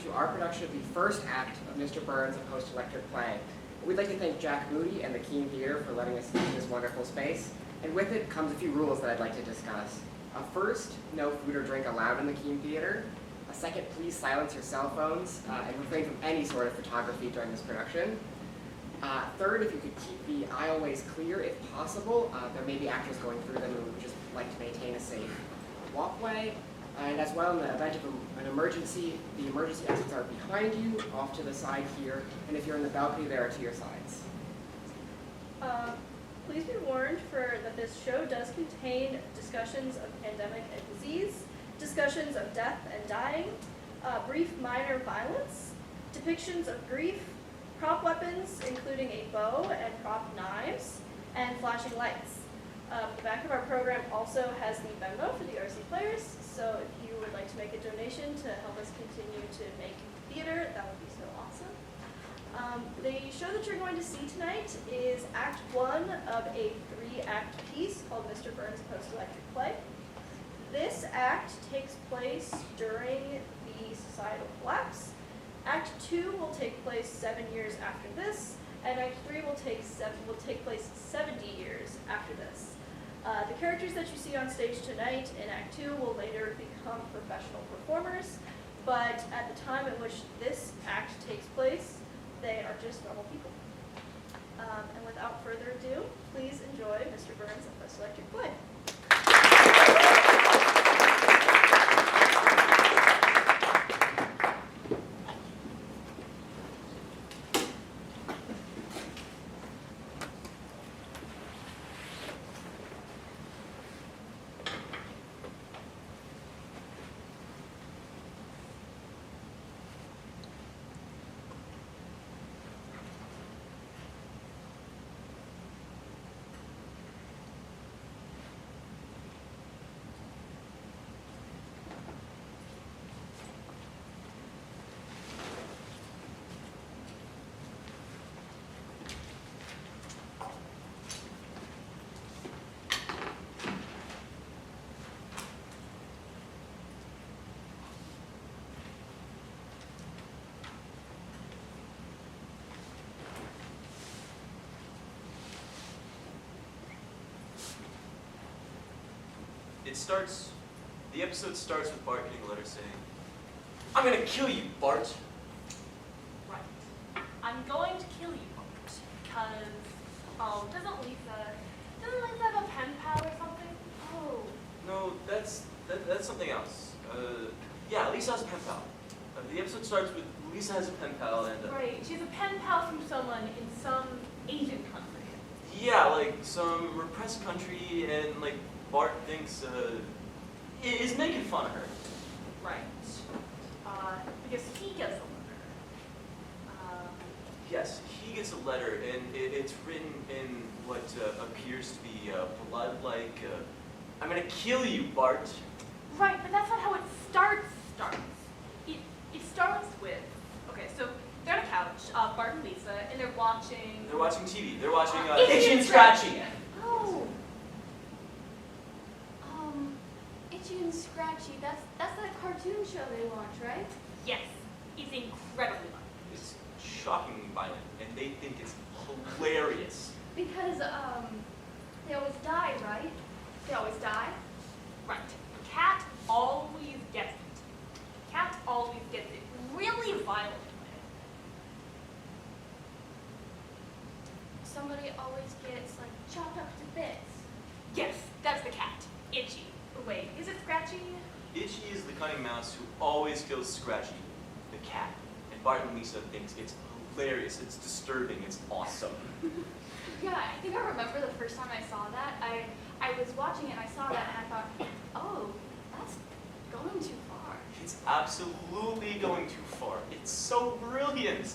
to our production of the first act of Mr. Burns' post-electric play. We'd like to thank Jack Moody and the Keene Theater for letting us use this wonderful space, and with it comes a few rules that I'd like to discuss. First, no food or drink allowed in the Keene Theater. Second, please silence your cell phones and refrain from any sort of photography during this production. Third, if you could keep the aisleways clear if possible. There may be actors going through them and we would just like to maintain a safe walkway. And as well, in the event of an emergency, the emergency exits are behind you, off to the side here, and if you're in the balcony, they are to your sides. Please be warned that this show does contain discussions of pandemic and disease, discussions of death and dying, brief minor violence, depictions of grief, prop weapons, including a bow and prop knives, and flashing lights. The back of our program also has the Venmo for the RC players, so if you would like to make a donation to help us continue to make theater, that would be so awesome. The show that you're going to see tonight is Act 1 of a 3-act piece called Mr. Burns' Post-Electric Play. This act takes place during the societal collapse. Act 2 will take place 7 years after this, and Act 3 will take place 70 years after this. The characters that you see on stage tonight in Act 2 will later become professional performers, but at the time in which this act takes place, they are just normal people. And without further ado, please enjoy Mr. Burns' Post-Electric Play. The episode starts with Bart getting a letter saying, "I'm gonna kill you, Bart." Right. I'm going to kill you, Bart, because, doesn't Lisa have a pen pal or something? Oh. No, that's something else. Yeah, Lisa has a pen pal. The episode starts with Lisa has a pen pal and... Right, she has a pen pal from someone in some Asian country. Yeah, like some repressed country, and like Bart thinks, is making fun of her. Right. Because he gets a letter. Yes, he gets a letter, and it's written in what appears to be blood, like, "I'm gonna kill you, Bart." Right, but that's not how it starts. It starts with, okay, so they're on a couch, Bart and Lisa, and they're watching... They're watching TV. They're watching Itchy and Scratchy. Oh. Itchy and Scratchy, that's that cartoon show they watch, right? Yes, it's incredibly fun. It's shockingly violent, and they think it's hilarious. Because, they always die, right? They always die? Right. Cat always gets it. Cat always gets it really violently. Somebody always gets, like, chopped up to bits. Yes, that's the cat. Itchy. Wait, is it Scratchy? Itchy is the cunning mouse who always kills Scratchy, the cat. And Bart and Lisa thinks it's hilarious, it's disturbing, it's awesome. Yeah, I think I remember the first time I saw that. I was watching it and I saw that and I thought, oh, that's going too far. It's absolutely going too far. It's so brilliant.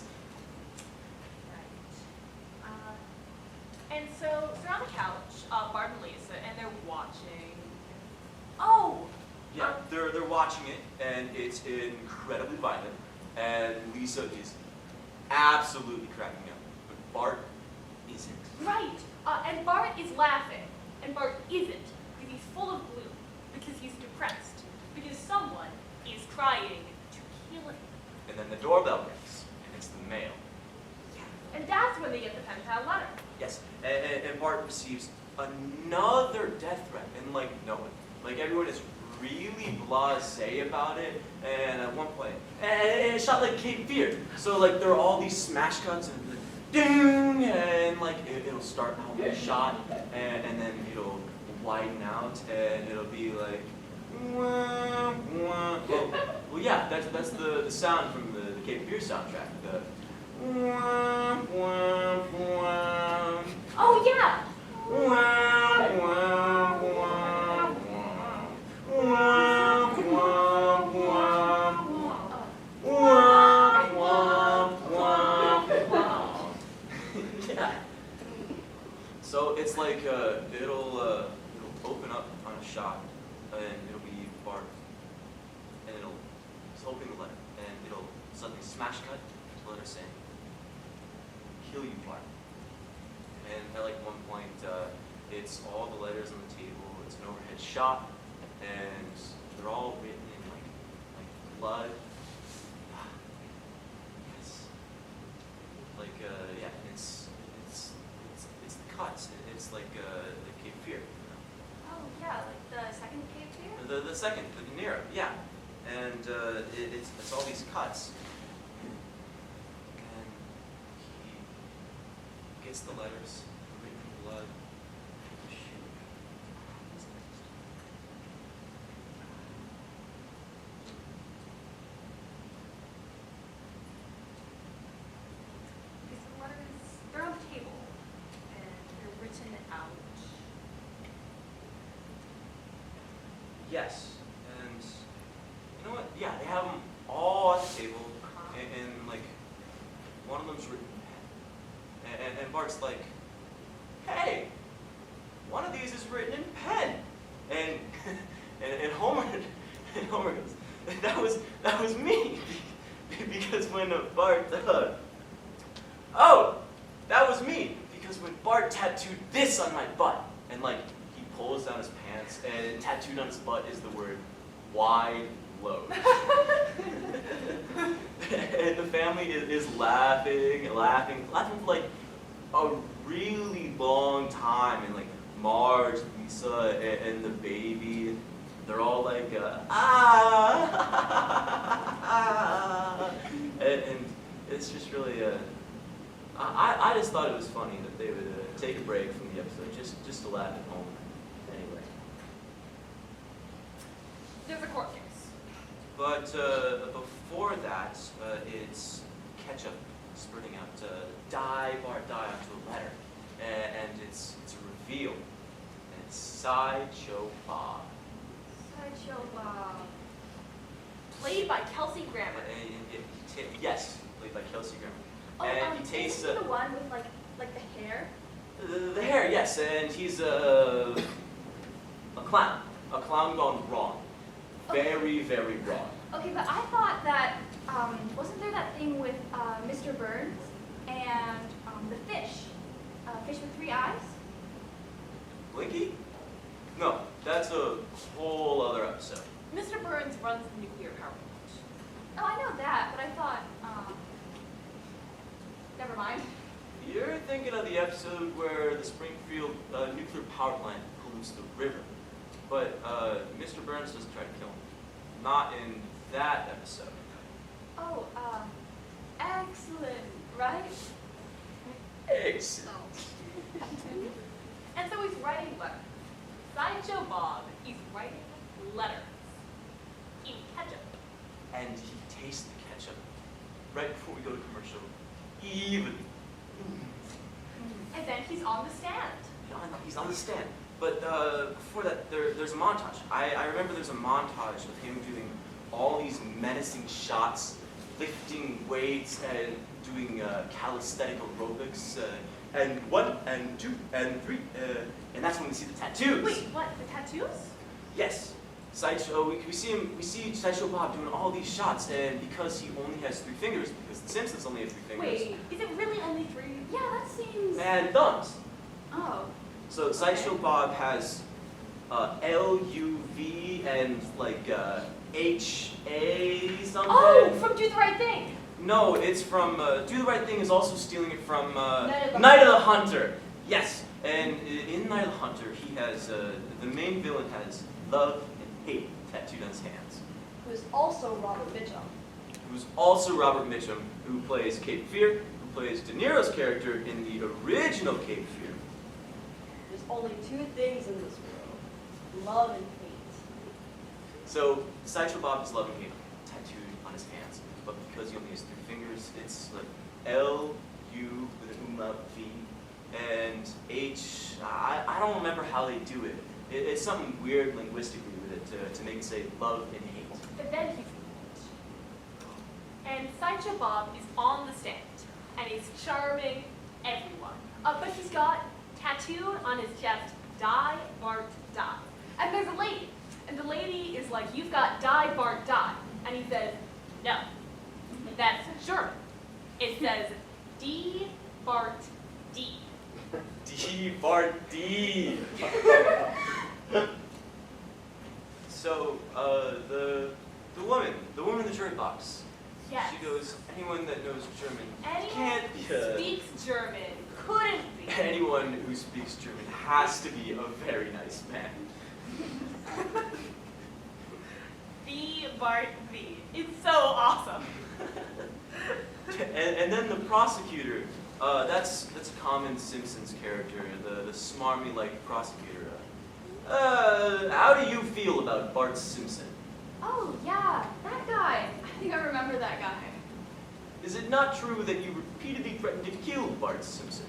And so they're on the couch, Bart and Lisa, and they're watching... Oh! Yeah, they're watching it, and it's incredibly violent, and Lisa is absolutely cracking up, but Bart isn't. Right! And Bart is laughing, and Bart isn't, because he's full of gloom, because he's depressed, because someone is trying to kill him. And and then the doorbell rings, and it's the mail. And that's when they get the pen pal letter. Yes, and Bart receives another death threat, and like no one, like everyone is really blasé about it. And at one point, and it's shot like Cape Fear, so like there are all these smash cuts and like, ding, and like it'll start out with a shot, and then it'll widen out, and it'll be like. Well, yeah, that's the sound from the Cape Fear soundtrack. The Oh yeah! Yeah. So it's like it'll open up on a shot, and it'll be Bart, and it's opening the letter, and it'll suddenly smash cut to the letter saying, "Kill you, Bart." And at like one point, it's all the letters on the table. It's an overhead shot, and they're all written in like blood. It's like yeah, it's the cuts. It's like the Cape Fear. Oh, yeah, like the second Cape Fear? The second, the Nero, yeah, and it's all these cuts, and he gets the letters written in blood. Shoot. What's next? These letters, they're on the table, and they're written out. Yes, and you know what? Yeah, they have them all at the table, and like one of them's written in pen, and Bart's like, "Hey, one of these is written in pen," and and Homer goes, "That was me," because when Bart oh, that was me because when Bart tattooed this on my butt, and like. Pulls down his pants, and tattooed on his butt is the word wide load. And the family is laughing for like a really long time, and like Marge, Lisa, and the baby, they're all like and it's just really I just thought it was funny that they would take a break from the episode just to laugh at home. Anyway. There's a court case. But before that, it's ketchup spurting out die, Bart, die onto a letter. And it's a reveal. And it's Sideshow Bob. Sideshow Bob. Played by Kelsey Grammer. Yes, played by Kelsey Grammer. Oh, And he tastes isn't he the one with like the hair? the hair, yes, and he's a clown. A clown gone wrong. Very, very wrong. Okay, but I thought that, wasn't there that thing with Mr. Burns and the fish? Fish with 3 eyes? Blinky? No, that's a whole other episode. Mr. Burns runs the nuclear power plant. Oh, I know that, but I thought, never mind. You're thinking of the episode where the Springfield nuclear power plant pollutes the river. But Mr. Burns doesn't try to kill him. Not in that episode. Oh, excellent, right? Excellent. And so he's writing letters. Sideshow Bob, he's writing letters. Eating ketchup. And he tastes the ketchup right before we go to commercial. Even. And then he's on the stand. He's on the stand. But before that, there's a montage. I remember there's a montage of him doing all these menacing shots, lifting weights and doing calisthenic aerobics, and 1 and 2 and 3, and that's when we see the tattoos. Wait, what? The tattoos? Yes, Sideshow. We see Sideshow Bob doing all these shots, and because he only has 3 fingers, because the Simpsons only have 3 fingers. Wait, is it really only 3? Yeah, that seems... And thumbs. Oh. So Sideshow Bob has LUV and like HA something. Oh, from Do the Right Thing. No, it's from, Do the Right Thing is also stealing it from, Night of the Hunter. Yes, and in Night of the Hunter, he has, the main villain has love and hate tattooed on his hands. Who is also Robert Mitchum. Who's also Robert Mitchum, who plays Cape Fear, who plays De Niro's character in the original Cape Fear. There's only two things in this world: love and hate. So, Sideshow Bob is love and hate tattooed on his hands, but because he only has 3 fingers, it's like L, U with an umlaut V, and H. I don't remember how they do it. It's something weird linguistically with it to make it say love and hate. But then he's and Sideshow Bob is on the stand, and he's charming everyone. But he's got tattooed on his chest, die, Bart, die. And there's a lady, and the lady is like, you've got die, Bart, die. And he says, no, that's German. It says D, Bart, D. D, Bart, D. So, the woman in the jury box. Yes. She goes, anyone that knows German Anyone can't who be speaks German couldn't be. anyone who speaks German has to be a very nice man. V, Bart, V. It's so awesome. And then the prosecutor, that's a common Simpsons character, the smarmy-like prosecutor. How do you feel about Bart Simpson? Oh, yeah, that guy. I think I remember that guy. Is it not true that you repeatedly threatened to kill Bart Simpson?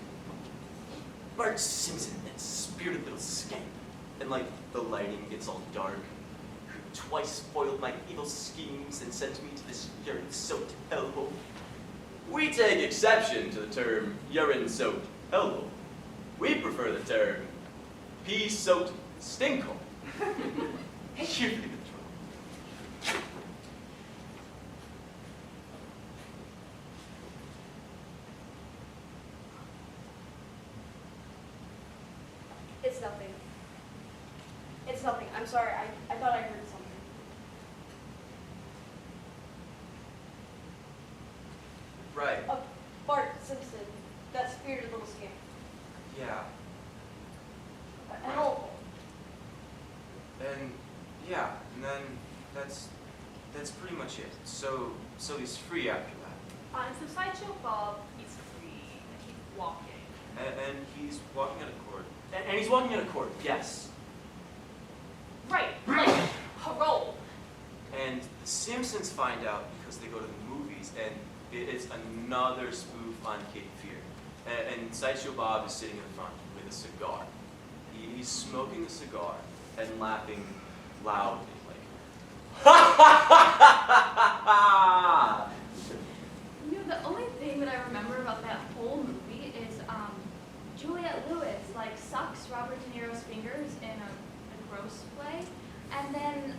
Bart Simpson, that spirited little scamp. And like, the lighting gets all dark. Who twice foiled my evil schemes and sent me to this urine-soaked hellhole. We take exception to the term urine-soaked hellhole. We prefer the term pea-soaked stinkhole. You're the trouble. It's nothing. It's nothing. I'm sorry. I thought I heard something. Right. Bart Simpson, that spirited little scamp. Yeah. A hellhole. And yeah, and then that's pretty much it. So he's free after that. So Sideshow Bob is free, and he's walking. And he's walking out of court. And he's walking out of court, yes. Right, like, parole. And the Simpsons find out because they go to the movies, and it's another spoof on Cape Fear. And Sideshow Bob is sitting in the front with a cigar. He's smoking a cigar and laughing loudly, like, ha ha ha ha ha! You know, the only thing that I remember about that whole movie is Juliette Lewis like sucks Robert De Niro's fingers in a gross way, and then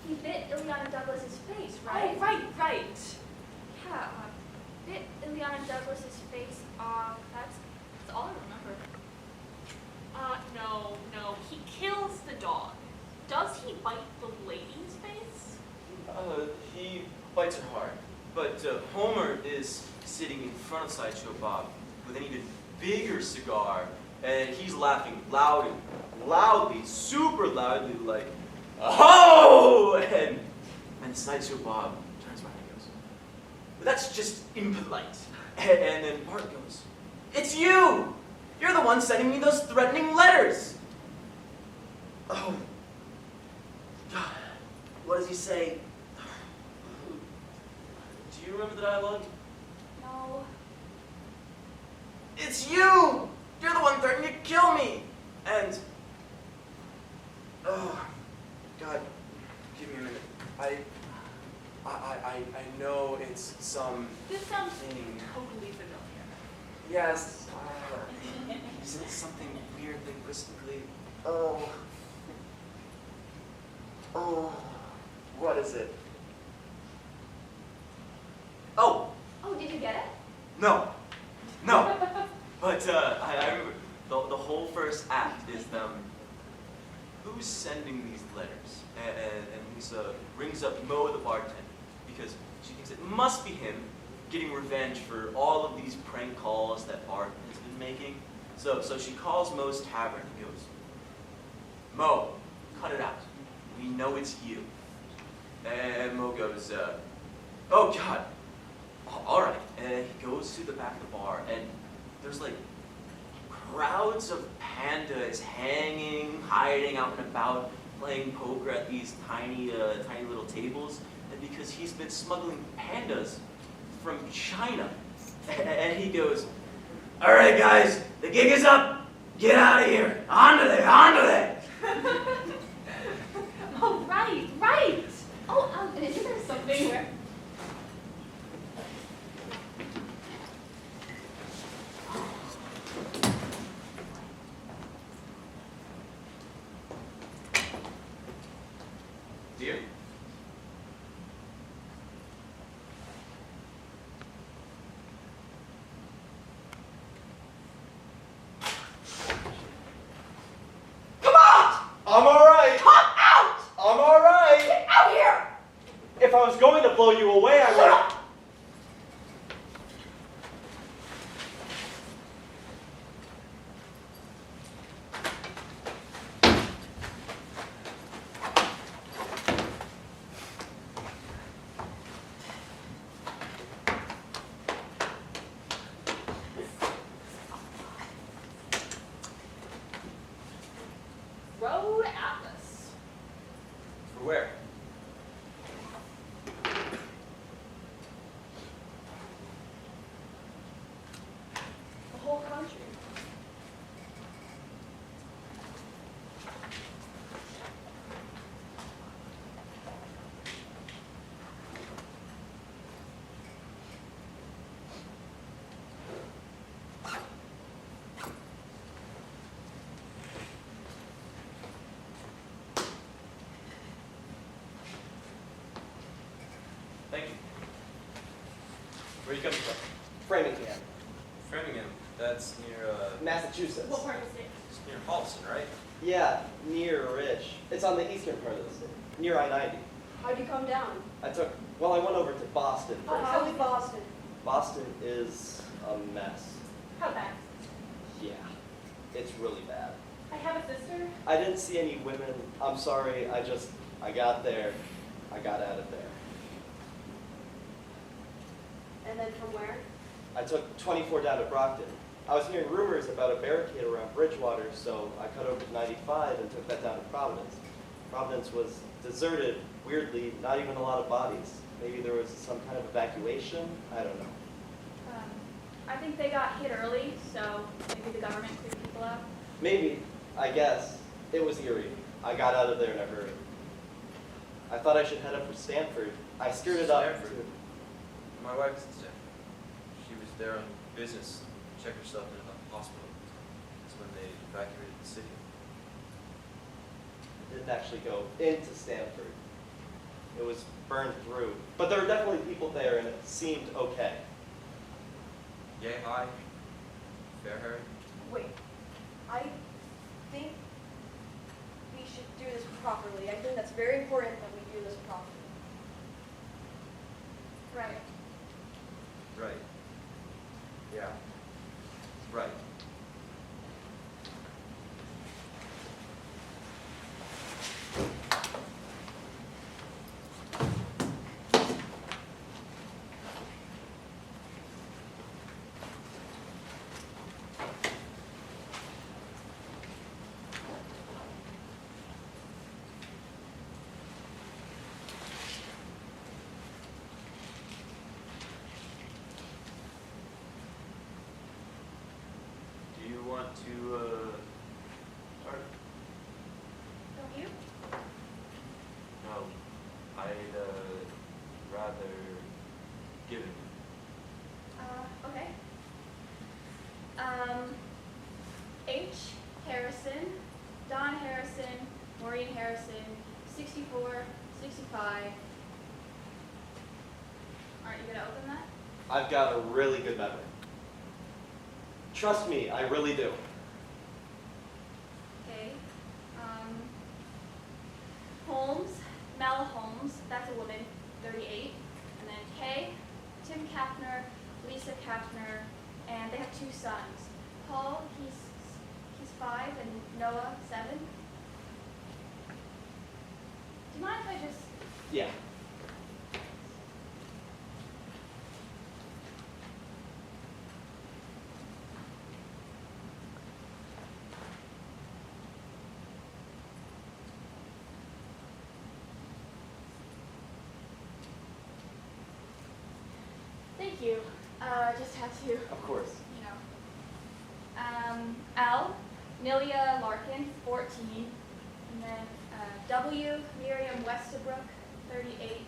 he bit Ileana Douglas's face, right? Oh, right. Yeah, bit Ileana Douglas's face off. That's all I remember. No, he kills the dog. Does he bite the lady's face? He bites her hard. But Homer is sitting in front of Sideshow Bob with an even bigger cigar, and he's laughing loudly, super loudly, like, oh! And Sideshow Bob turns around and goes, but that's just impolite. And then Bart goes, it's you! You're the one sending me those threatening letters! Oh, God, what does he say? Do you remember the dialogue? No. It's you! You're the one threatening to kill me! And, oh, God, give me a minute. I know it's some This sounds thing. totally familiar. Yes. Isn't it something weird linguistically? Oh, what is it? Oh, Oh, did you get it? no. But I remember the whole first act is them. Who's sending these letters? And Lisa rings up Mo the bartender because she thinks that must be him getting revenge for all of these prank calls that Bart has been making. So she calls Mo's tavern and goes, "Mo, cut it out. We know it's you." And Mo goes, "Oh God, all right." And he goes to the back of the bar, and there's like crowds of pandas hanging, hiding out and about, playing poker at these tiny little tables. And because he's been smuggling pandas from China, and he goes, "All right, guys, the gig is up. Get out of here. On to there, on to there." Oh, right. Oh, isn't there something where... Dear? Come out! I'm alright. Come out! I'm alright. Get out here! If I was going to blow you away, I would. Road Atlas. For where? The whole country. Thank you. Where are you coming from? Framingham, Framingham, that's near, Massachusetts. What part of the state? it's near Halston, right? Yeah, near Rich. It's on the eastern part of the state, near I-90. How'd you come down? I went over to Boston first. How's Boston? Boston is a mess. How bad? Yeah, it's really bad. I have a sister. I didn't see any women. I'm sorry, I got there. I got out of there. And then from where? I took 24 down to Brockton. I was hearing rumors about a barricade around Bridgewater, so I cut over to 95 and took that down to Providence. Providence was deserted, weirdly, not even a lot of bodies. Maybe there was some kind of evacuation? I don't know. I think they got hit early, so maybe the government cleared people out. Maybe, I guess. It was eerie. I got out of there in a hurry. I thought I should head up for Stanford. I skirted up. Stanford? My wife is in Stanford. She was there on business, check herself in a hospital. That's when they evacuated the city. I didn't actually go into Stanford. It was burned through. But there were definitely people there, and it seemed okay. Yay high, fair hair. Wait, I think we should do this properly. I think that's very important that we do this properly. Right. Right. Yeah. Right. Do you want to start? Don't you? No. I'd rather give it. Okay. H. Harrison, Don Harrison, Maureen Harrison, 64, 65. Aren't you gonna open that? I've got a really good memory. Trust me, I really do. Okay. Holmes, Mel Holmes, that's a woman, 38. And then K. sons. Paul, he's 5, and Noah, 7. Do you mind if I just... Yeah. Thank you. Just had to, Of course. you know. L, Nilia Larkin, 14. And then W, Miriam Westabrook, 38.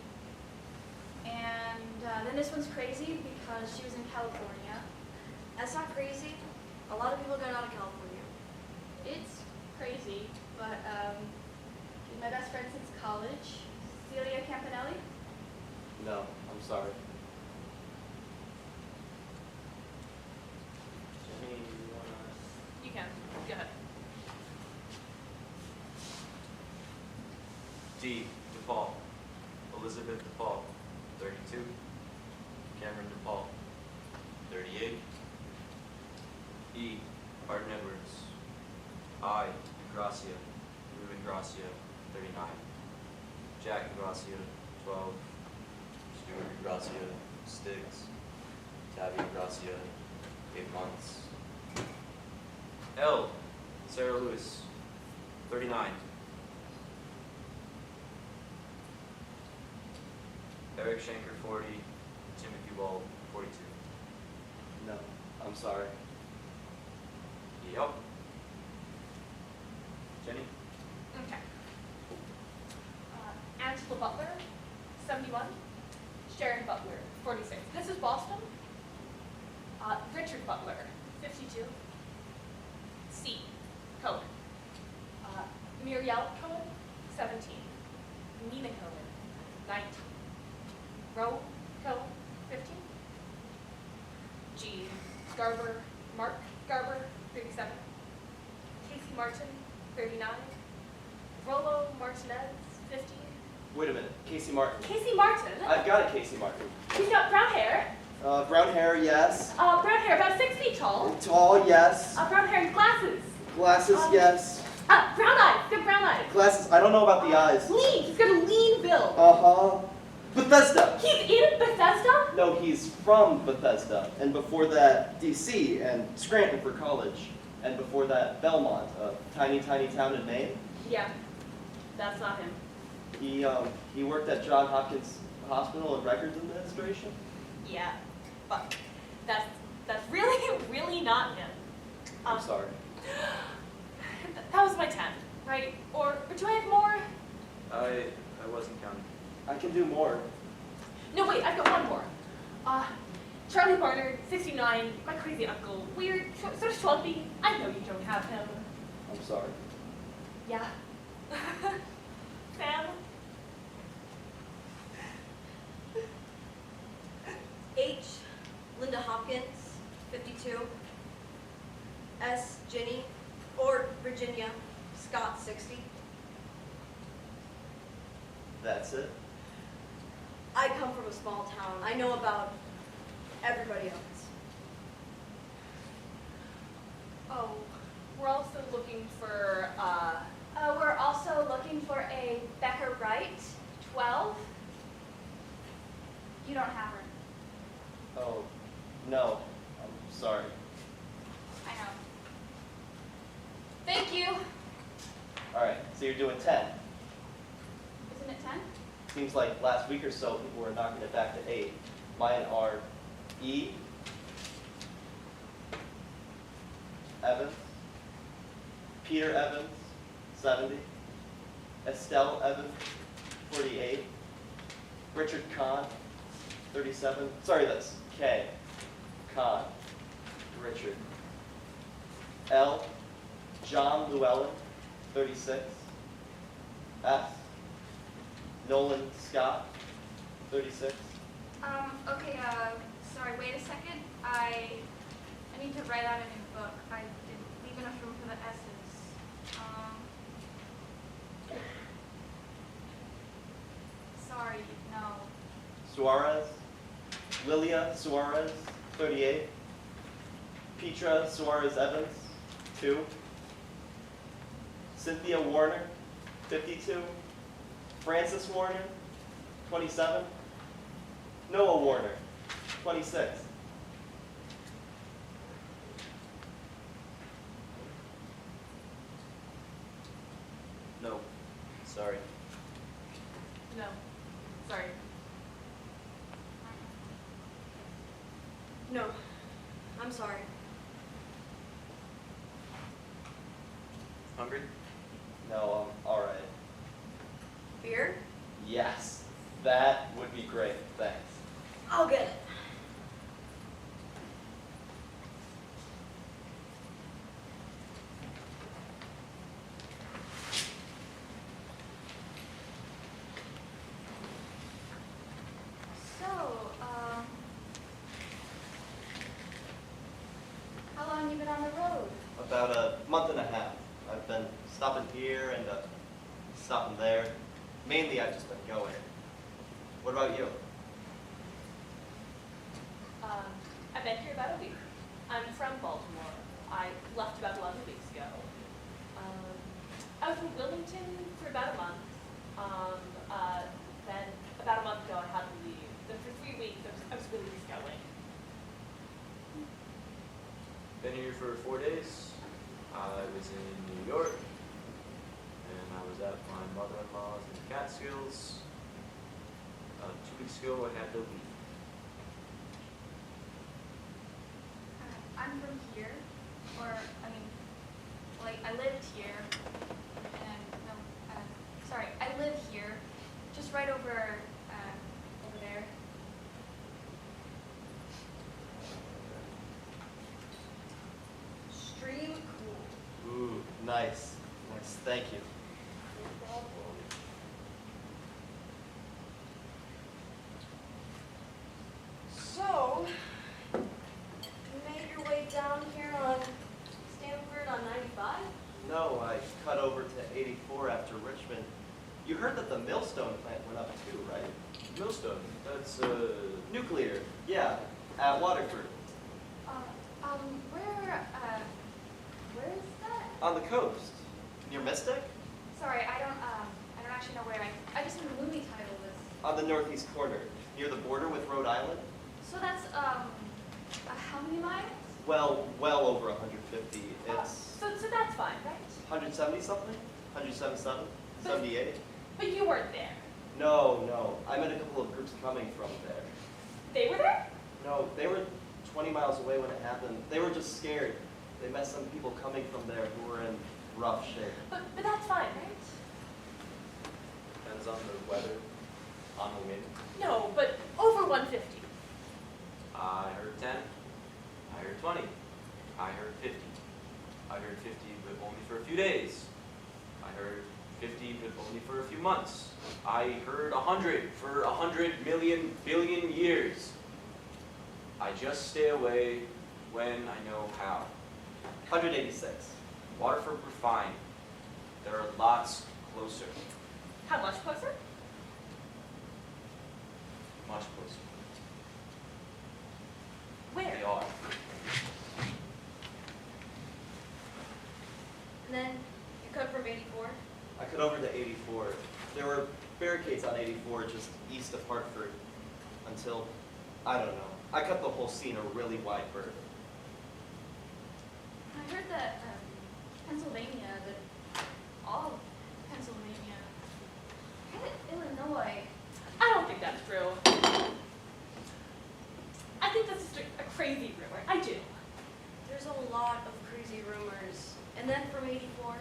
And then this one's crazy because she was in California. That's not crazy. A lot of people got out of California. It's crazy, but she's my best friend since college. Celia Campanelli. No, I'm sorry. Jenny, you wanna... You can. Go ahead. D. DePaul. Elizabeth DePaul, 32. Cameron DePaul, 38. E. Martin Edwards. I. Ingracia. Lou Ingracia, 39. Jack Ingracia, 12. Stuart Ingracia, Stiggs. Tabby Ingracia, 8 months. L. Sarah Lewis, 39. Eric Shanker, 40. Timothy Wall, 42. No, I'm sorry. Yep. Jenny? Okay. Angela Butler, 71. Sharon Butler, 46. This is Boston. Richard Butler, 52. C. Cohen. Muriel Cohen, 17. Nina Cohen, 19. Roe Cohen, 15. G. Garber, Mark Garber, 37. Casey Martin, 39. Rolo Martinez, 50. Wait a minute, Casey Martin. Casey Martin? I've got a Casey Martin. He's got brown hair. Brown hair, yes. Brown hair, about 6 feet tall. Tall, yes. Brown hair and glasses. Glasses, yes. Brown eyes, good brown eyes. Glasses, I don't know about the eyes. Lean, he's got a lean build. Uh-huh. Bethesda. He's in Bethesda? No, he's from Bethesda. And before that, D.C. and Scranton for college. And before that, Belmont, a tiny, tiny town in Maine. Yeah, that's not him. He worked at Johns Hopkins Hospital and Records Administration. Yeah, but that's really, really not him. I'm sorry. That was my 10, right? Or do I have more? I wasn't counting. I can do more. No, wait, I've got one more. Charlie Barnard, 69, my crazy uncle. Weird, sort of schlumpy. I know you don't have him. I'm sorry. Yeah. Sam? H. Linda Hopkins, 52. S. Ginny, or Virginia, Scott, 60. That's it? I come from a small town. I know about everybody else. Oh, we're also looking for, We're also looking for a Becker Wright, 12. You don't have her. Oh, no. I'm sorry. I know. thank you. All right, so you're doing 10. Isn't it 10? Seems like last week or so people were knocking it back to 8. Mine are E. Evans. Peter Evans, 70. Estelle Evans, 48. Richard Kahn, 37. Sorry, that's K. Kahn. Richard. L. John Llewellyn, 36. F. Nolan Scott, 36. Okay, sorry, wait a second. I need to write out a new book. I didn't leave enough room for the S's. Sorry, no. Suarez. Lilia Suarez, 38. Petra Suarez Evans, 2. Cynthia Warner, 52. Frances Warner, 27. Noah Warner, 26. No, sorry. No. Sorry. No, I'm sorry. Hungry? No, I'm all right. Beer? Yes, that would be great. Thanks. I'll get it. So, how long you been on the road? About a month and a half. I've been stopping here and stopping there. Mainly, I've just been going. What about you? I've been here about a week. I'm from Baltimore. I left about 11 weeks ago. I was in Wilmington for about a month. Then about a month ago, I had to leave. Then for 3 weeks, I was really just going. Been here for 4 days. I was in New York, and I was at my mother-in-law's in the Catskills. 2 weeks ago, I had to leave. I'm from here, or, I mean, like, I lived here, and, no, sorry, I live here, just right over there. Stream cool. Ooh, nice. Nice, thank you. So, you made your way down here on Stanford on 95? No, I cut over to 84 after Richmond. You heard that the Millstone plant went up too, right? Millstone, that's, Nuclear, yeah, at Waterford. Where is that? On the coast, near Mystic? Sorry, I don't actually know where. I just knew the movie title was. On the northeast corner, near the border with Rhode Island. So that's, how many miles? Well over 150. It's So that's fine, right? 170 something? 177? But- 78? But you weren't there. No. I met a couple of groups coming from there. They were there? No, they were 20 miles away when it happened. They were just scared. They met some people coming from there who were in rough shape. But that's fine, right? depends on the weather, on the wind. No, but over 150. I heard 10. I heard 20. I heard 50. I heard 50, but only for a few days. I heard 50, but only for a few months. I heard 100 for 100 million billion years. I just stay away when I know how. 186. Waterford were fine. There are lots closer. How much closer? Much closer. Where? They are. And then you cut from 84? I cut over to 84. There were barricades on 84 just east of Hartford until, I don't know. I cut the whole scene a really wide berth. I heard that Pennsylvania, that all of Pennsylvania, kind of Illinois. I don't think that's true. I think that's just a crazy rumor. I do. There's a lot of crazy rumors. And then from 84?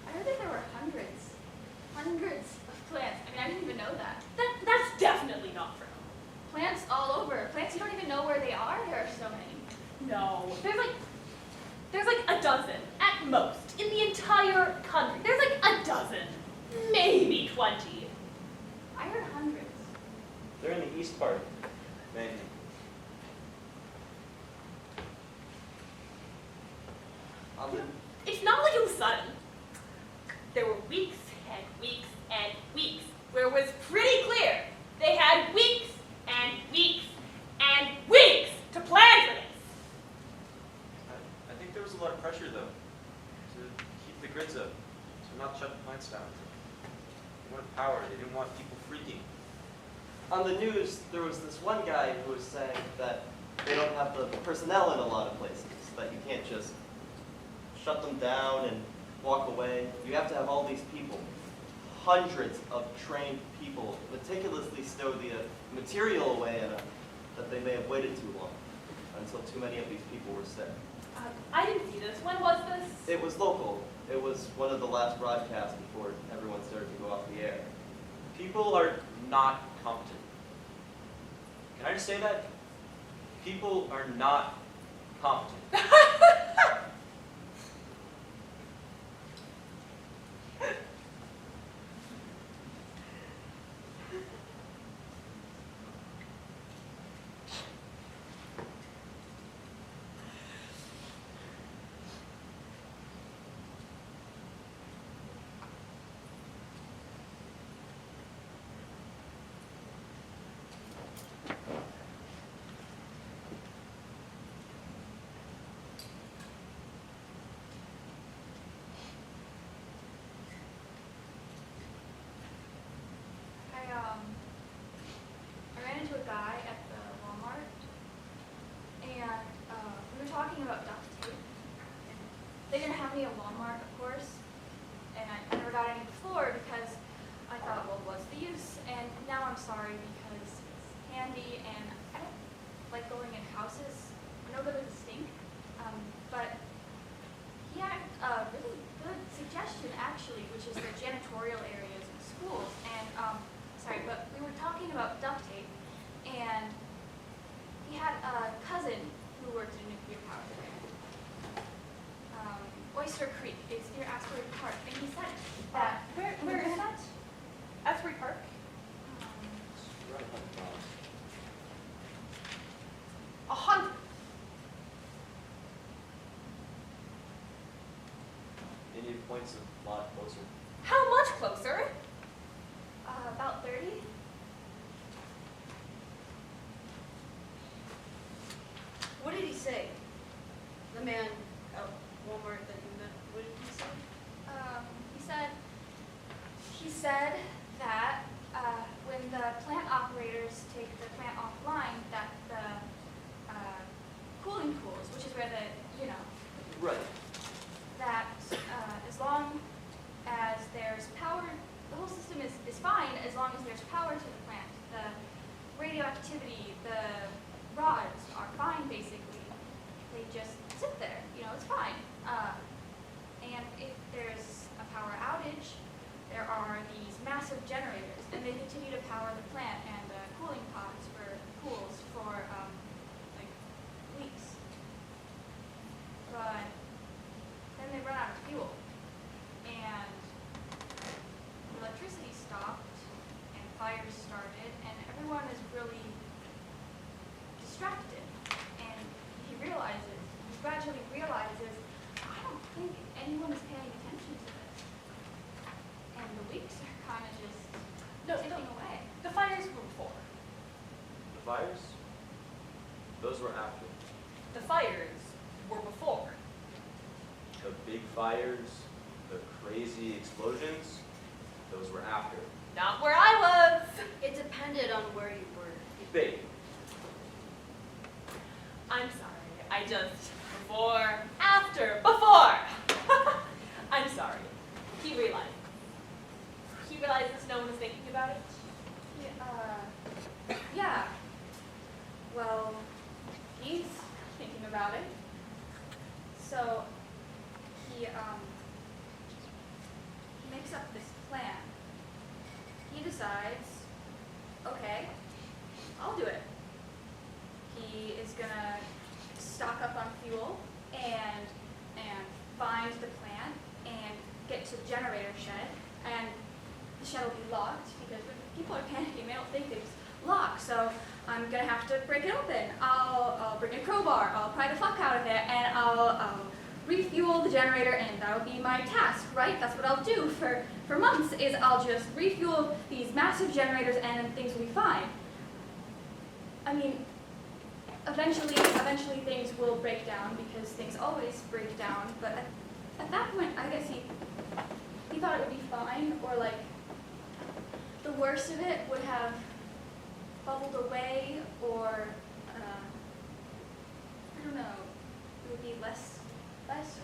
I heard that there were hundreds of plants. I mean, I didn't even know that. That's definitely not true. Plants all over. Plants you don't even know where they are. There are so many. No. There's like a dozen at most in the entire country. There's like a dozen. Maybe 20. I heard hundreds. They're in the east part, mainly. It's not like it was sudden. There were weeks and weeks and weeks where it was pretty clear they had weeks and weeks and weeks to plan for this. pressure, though, to keep the grids up, to not shut the plants down. They wanted power. They didn't want people freaking. On the news, there was this one guy who was saying that they don't have the personnel in a lot of places, that you can't just shut them down and walk away. You have to have all these people, hundreds of trained people, meticulously stow the material away that they may have waited too long until too many of these people were sick. I didn't see this. When was this? It was local. It was one of the last broadcasts before everyone started to go off the air. People are not competent. Can I just say that? People are not competent. I ran into a guy at the Walmart, and we were talking about duct tape. They didn't have any at Walmart, of course, and I never got any before because I thought, well, what's the use? And now I'm sorry because it's handy, and I don't like going in houses. I know that it's a stink, but he had a really good suggestion, actually, which is the janitorial areas in schools. And sorry, but we were talking about duct tape, and he had a cousin who worked in a nuclear power plant. Oyster Creek, it's near Asbury Park, and he said that. Where is that? Asbury Park? It's right on the box. 100. Indian Point's a lot closer. How much closer? About 30. What did he say? The man at Walmart that you met, what did he say? He said that when the plant operators take the plant offline, that the cooling pools, which is where Right. that as long as there's power, the whole system is fine as long as there's power to the plant. The radioactivity, the rods are fine, basically. They just sit there, it's fine. And if there's a power outage, there are these massive generators, and they continue to power the plant and the cooling pods for pools for weeks. But then they run out of fuel, and electricity stopped, and fires started, and everyone is really distracted. And he gradually realizes, I don't think anyone is paying attention to this. And the weeks are kind of just ticking away. The fires were before. The fires? Those were after. The fires were before. The big fires, the crazy explosions, those were after. Not where I was. It depended on where you were. Babe, I'm sorry. I just before. I'm sorry. He realizes no one is thinking about it. Yeah. Well, he's thinking about it. So he makes up this plan. He decides, okay, I'll do it. He is gonna stock up on fuel and find the plant and get to the generator shed, and the shed will be locked because when people are panicking, they don't think it's locked. So I'm gonna have to break it open. I'll bring a crowbar. I'll pry the fuck out of it, and I'll refuel the generator, and that'll be my task, right? That's what I'll do for months. Is I'll just refuel these massive generators, and things will be fine. I mean, eventually things will break down because things always break down. But at that point, I guess he thought it would be fine, or like the worst of it would have bubbled away, or I don't know, it would be less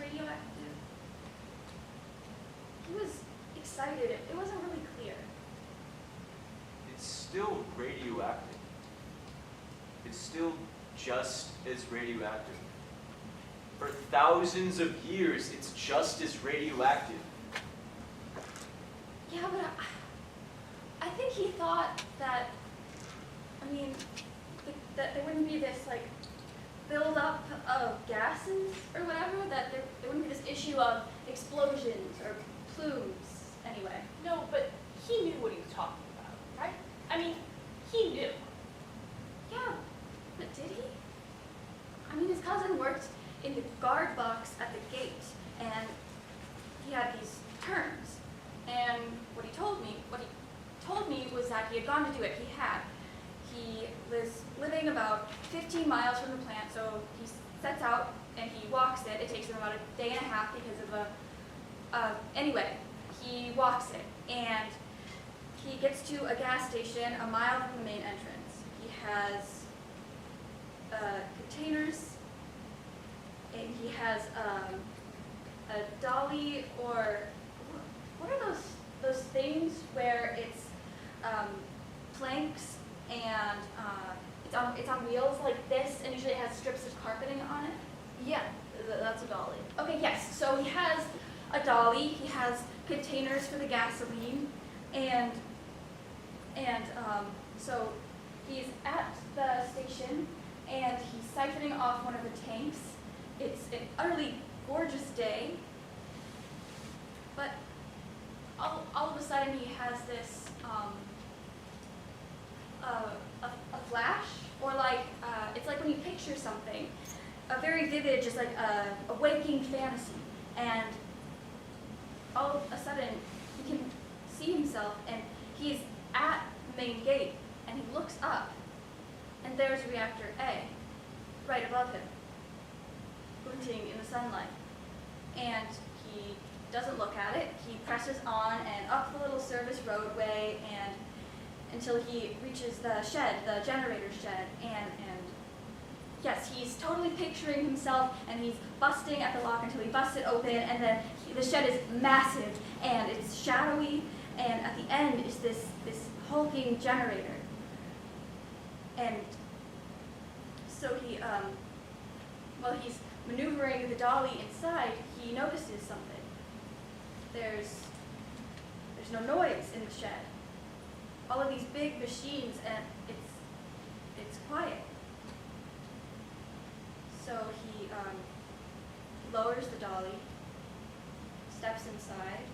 radioactive. He was excited. It wasn't really clear. It's still radioactive. It's still just as radioactive. For thousands of years, it's just as radioactive. Yeah, but I think he thought that, that there wouldn't be this, like, build-up of gases or whatever, that there wouldn't be this issue of explosions or plumes, anyway. No, but he knew what he was talking about, right? I mean, he knew. Yeah, but did he? I mean, his cousin worked in the guard box at the gate, and he had these terms. And what he told me was that he had gone to do it. He was living about 15 miles from the plant, so he sets out and he walks it. It takes him about a day and a half because of anyway, he walks it, and he gets to a gas station a mile from the main entrance. He has containers, and he has a dolly, or what are those things where it's planks and it's on wheels like this, and usually it has strips of carpeting on it? Yeah, that's a dolly. Okay, yes. So he has a dolly. He has containers for the gasoline, and so he's at the station, and he's siphoning off one of the tanks. It's an utterly gorgeous day, but all of a sudden he has this a flash, or like it's like when you picture something, a very vivid, just like a waking fantasy, and all of a sudden he can see himself, and he's at the main gate, and he looks up, and there's reactor A right above him, glinting in the sunlight, and he doesn't look at it. He presses on and up the little service roadway, and until he reaches the shed, the generator shed, and yes, he's totally picturing himself, and he's busting at the lock until he busts it open, and then the shed is massive, and it's shadowy, and at the end is this hulking generator. And so he, while he's maneuvering the dolly inside, he notices something. There's no noise in the shed. All of these big machines, and it's quiet. So he lowers the dolly, steps inside.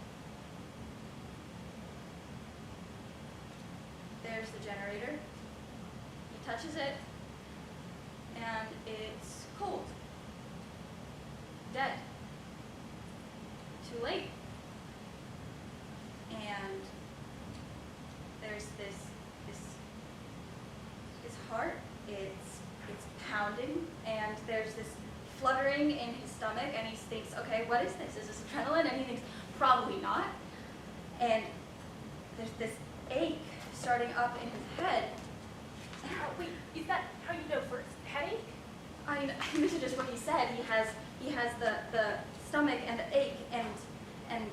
There's the generator. He touches it, and it's cold. Dead. Too late. And there's his heart, it's pounding, and there's this fluttering in his stomach, and he thinks, okay, what is this? Is this adrenaline? And he thinks, probably not. And there's this ache starting up in his head. Wait, is that how you know first? Headache? I mean, this is just what he said. He has the stomach and the ache, and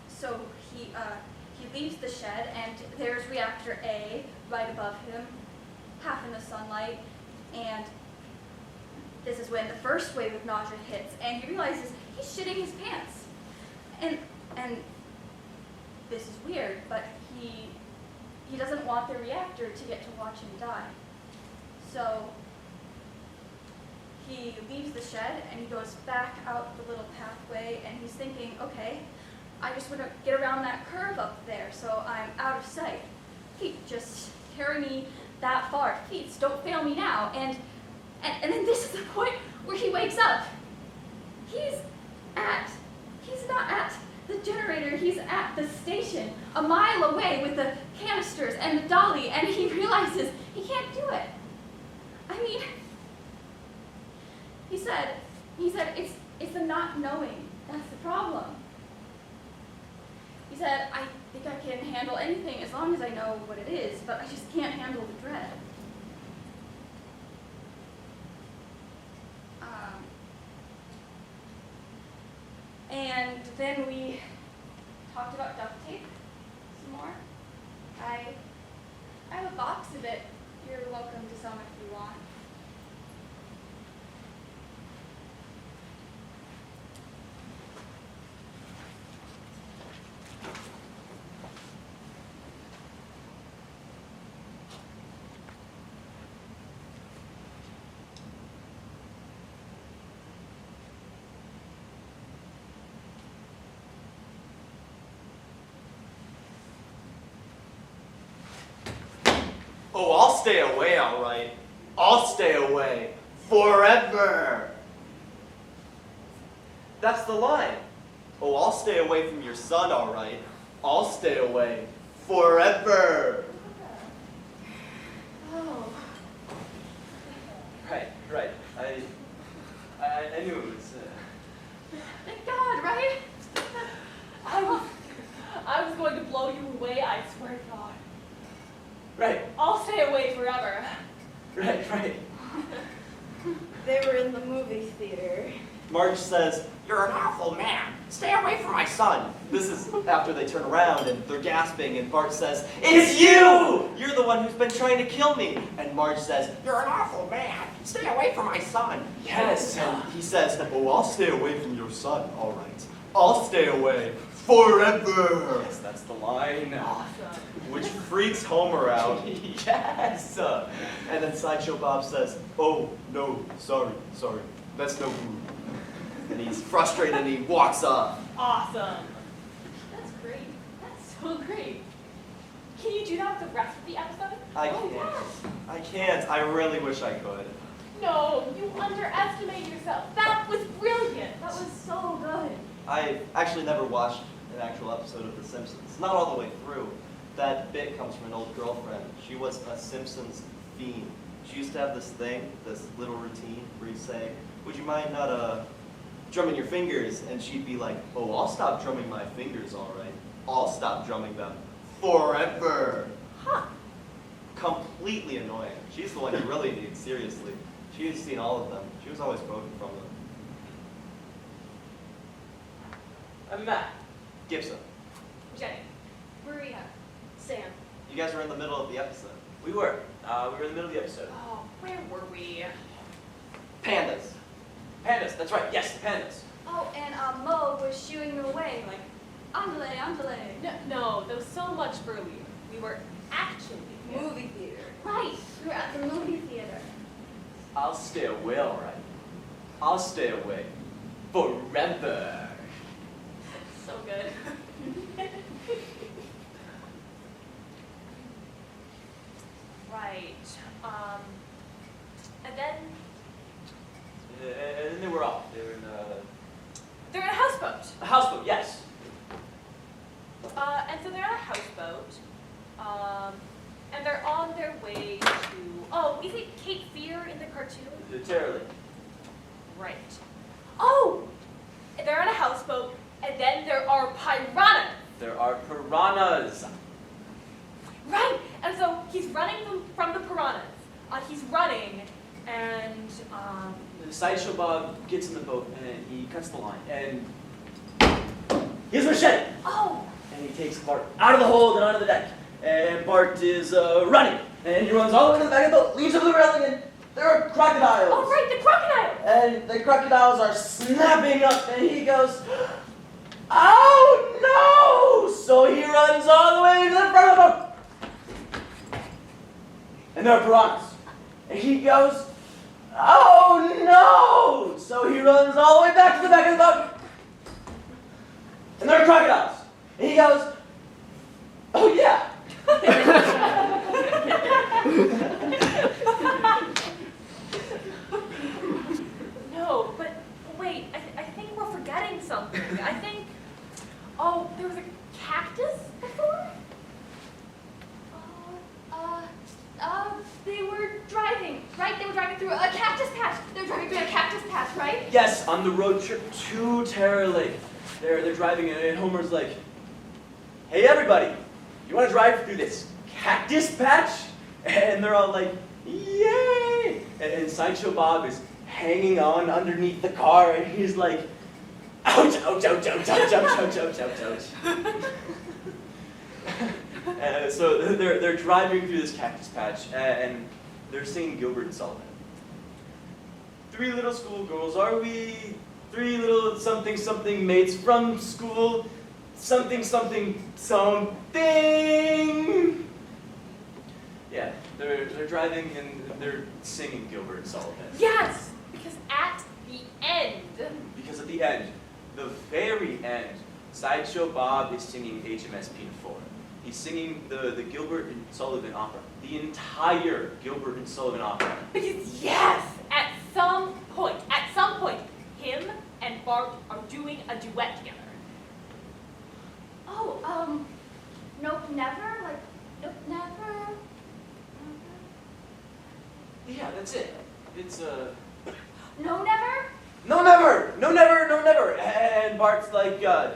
so he leaves the shed, and there's reactor A right above him, half in the sunlight, and this is when the first wave of nausea hits, and he realizes he's shitting his pants. And this is weird, but he doesn't want the reactor to get to watch him die. So he leaves the shed, and he goes back out the little pathway, and he's thinking, okay, I just want to get around that curve up there, so I'm out of sight. Feet, just carry me that far. Feet, don't fail me now. And then this is the point where he wakes up. He's not at the generator, he's at the station, a mile away with the canisters and the dolly, and he realizes he can't do it. I mean, He said, I think I can handle anything as long as I know what it is, but I just can't handle the dread. And then we talked about duct tape some more. I have a box of it. You're welcome to some if you want. Oh, I'll stay away, all right. I'll stay away forever. That's the line. Oh, I'll stay away from your son, all right. I'll stay away forever. Oh. Right. I knew it was. Thank God, right? I was going to blow you away, I swear to God. Right. I'll stay away forever. Right. They were in the movie theater. Marge says, "You're an awful man. Stay away from my son." This is after they turn around and they're gasping, and Bart says, "It's you! You're the one who's been trying to kill me." And Marge says, "You're an awful man. Stay away from my son." Yes. And he says, "Oh, I'll stay away from your son, all right. I'll stay away forever." Yes, that's the line. Awesome. Which freaks Homer out. Yes. And then Sideshow Bob says, "Oh, no, sorry, that's no food." And he's frustrated and he walks off. Awesome. That's great. That's so great. Can you do that with the rest of the episode? I Oh, can't. yes. I can't. I really wish I could. No, you underestimate yourself. That was brilliant. That was so good. I actually never watched an actual episode of The Simpsons. Not all the way through. That bit comes from an old girlfriend. She was a Simpsons fiend. She used to have this thing, this little routine where you'd say, "Would you mind not drumming your fingers?" And she'd be like, "Oh, I'll stop drumming my fingers, all right. I'll stop drumming them forever." Huh. Completely annoying. She's the one you really need, seriously. She has seen all of them. She was always quoting from them. I'm Matt. Gibson, Jenny. Maria. Sam. you guys were in the middle of the episode. We were in the middle of the episode. Oh, where were we? Pandas. Pandas. That's right. Yes, the pandas. Oh, and Mo was shooing them away, like, andale. No, that was so much earlier. We were actually Movie theater. Right, we were at the movie theater. I'll stay away, all right. I'll stay away forever. so good. Right. And then And then they were off. They were in they're in a houseboat. a houseboat. Yes. And so they're on a houseboat. And they're on their way to. Oh, is it Cape Fear in the cartoon? Terribly. Right. Oh, they're on a houseboat, and then there are piranhas. There are piranhas. Right. And so he's running from the piranhas. He's running, and The Sideshow Bob gets in the boat and he cuts the line and he has a machete. oh, And he takes Bart out of the hold and onto the deck. And Bart is running. And he runs all the way to the back of the boat, leaps over the railing, and there are crocodiles. oh, right, the crocodile. And the crocodiles are snapping up, and he goes, "Oh no!" So he runs all the way to the front of the boat. And there are piranhas. And he goes, "Oh no!" So he runs all the way back to the back of the boat. And there are crocodiles. And he goes, "Oh yeah." No, but wait, I think we're forgetting something. I think, oh, there was a cactus before? They were driving, right? They were driving through a cactus patch. They were driving through a cactus patch, right? Yes, on the road trip to Terror Lake. They're driving and Homer's like, hey everybody, you want to drive through this cactus patch? And they're all like, yay! And Sideshow Bob is hanging on underneath the car, and he's like, ouch, ouch, ouch, ouch, ouch, ouch, ouch, ouch, ouch, ouch. So they're driving through this cactus patch, and they're singing Gilbert and Sullivan. 3 little schoolgirls are we, 3 little something something mates from school, something something something. Yeah, they're driving and they're singing Gilbert and Sullivan. Yes, because at the end, Because at the end, the very end, Sideshow Bob is singing HMS Pinafore. He's singing the Gilbert and Sullivan opera, the entire Gilbert and Sullivan opera. because yes, at some point, him and Bart are doing a duet together. Oh, nope, never? Like, nope, never? Yeah, that's it. It's No, never? no never, no never, no never. And Bart's like, no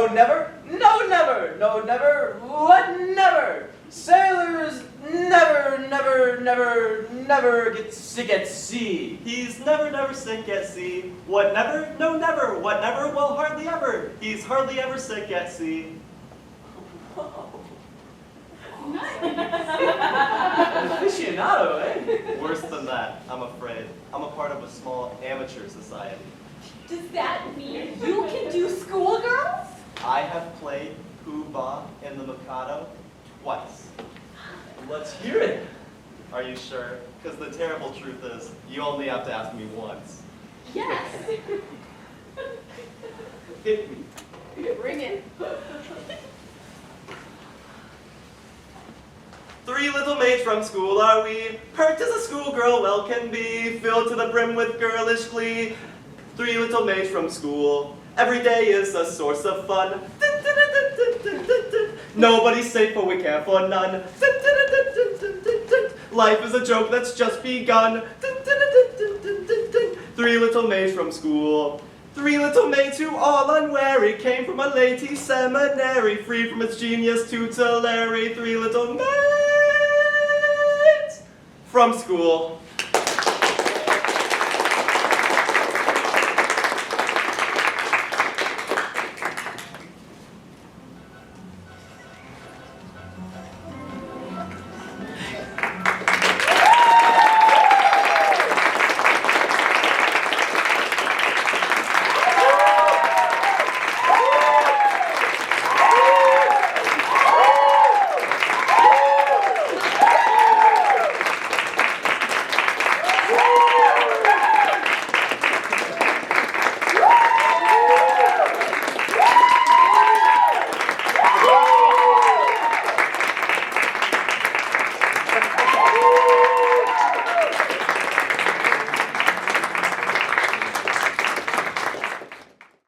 never, no never, no never, what never? Sailors never, never, never, never get sick at sea. He's never sick at sea. What never? No, never. What never? Well, hardly ever. He's hardly ever sick at sea. Aficionado, eh? Worse than that, I'm afraid. I'm a part of a small amateur society. Does that mean you can do schoolgirls? I have played Pooh-Bah in the Mikado twice. Let's hear it. Are you sure? Because the terrible truth is, you only have to ask me once. Yes. Hit me. Bring it. 3 little maids from school are we, hurt as a schoolgirl well can be, filled to the brim with girlish glee. 3 little maids from school, every day is a source of fun. Nobody's safe, for we care for none. Life is a joke that's just begun. 3 little maids from school. 3 little maids who all unwary came from a lady seminary, free from its genius tutelary. 3 little maids from school.